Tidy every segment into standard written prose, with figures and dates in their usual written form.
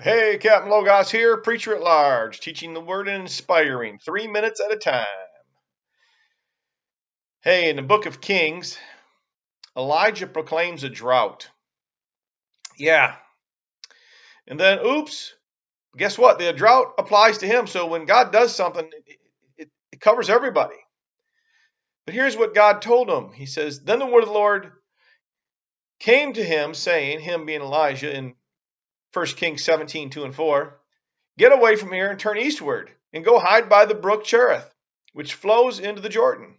Hey, Captain Logos here, preacher at large, teaching the word and inspiring 3 minutes at a time. Hey, in the book of Kings, Elijah proclaims a drought. Yeah. And then, oops, guess what? The drought applies to him. So when God does something, it covers everybody. But here's what God told him. He says, Then the word of the Lord came to him, saying, him being Elijah, in 1 Kings 17, 2 and 4, Get away from here and turn eastward, and go hide by the brook Cherith, which flows into the Jordan.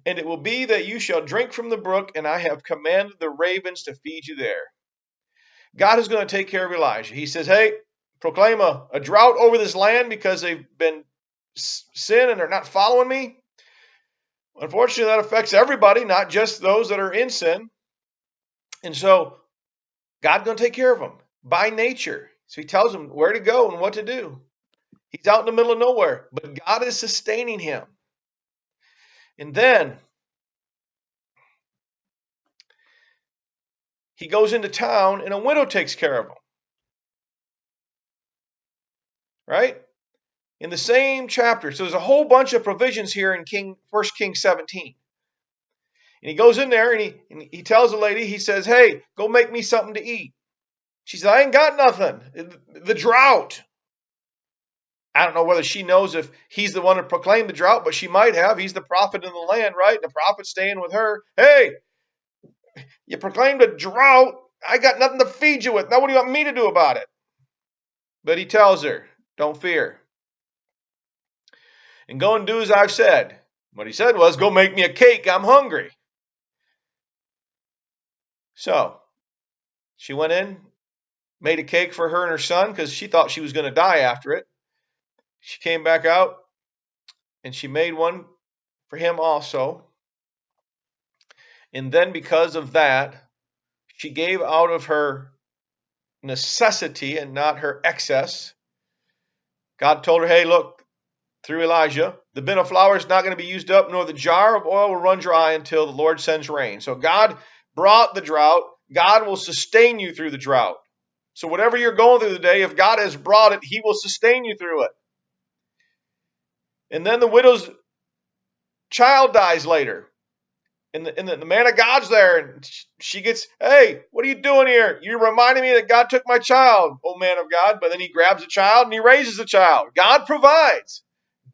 And it will be that you shall drink from the brook, and I have commanded the ravens to feed you there. God is going to take care of Elijah. He says, hey, proclaim a drought over this land because they've been sin and they're not following me. Unfortunately, that affects everybody, not just those that are in sin. And so God's going to take care of them by nature. So he tells them where to go and what to do. He's out in the middle of nowhere, but God is sustaining him. And then he goes into town and a widow takes care of him. Right? In the same chapter. So there's a whole bunch of provisions here in 1 Kings 17. And he goes in there and he tells the lady, he says, hey, go make me something to eat. She says, I ain't got nothing. The drought. I don't know whether she knows if he's the one who proclaimed the drought, but she might have. He's the prophet in the land, right? The prophet's staying with her. Hey, you proclaimed a drought. I got nothing to feed you with. Now what do you want me to do about it? But he tells her, don't fear. And go and do as I've said. What he said was, go make me a cake. I'm hungry. So she went in, made a cake for her and her son because she thought she was going to die after it. She came back out and she made one for him also. And then because of that, she gave out of her necessity and not her excess. God told her, hey, look, through Elijah, the bin of flour is not going to be used up, nor the jar of oil will run dry until the Lord sends rain. So God brought the drought. God will sustain you through the drought. So whatever you're going through today, if God has brought it, he will sustain you through it. And then the widow's child dies later. And the man of God's there, and she gets, hey, what are you doing here? You're reminding me that God took my child, oh man of God. But then he grabs the child and he raises the child. God provides.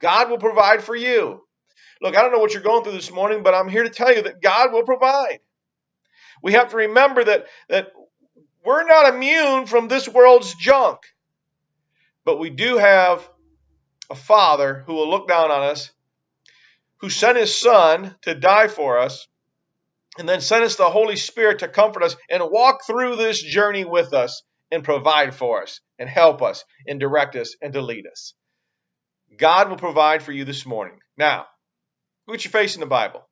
God will provide for you. Look, I don't know what you're going through this morning, but I'm here to tell you that God will provide. We have to remember that we're not immune from this world's junk. But we do have a Father who will look down on us, who sent his Son to die for us, and then sent us the Holy Spirit to comfort us and walk through this journey with us and provide for us and help us and direct us and to lead us. God will provide for you this morning. Now, look at your face in the Bible.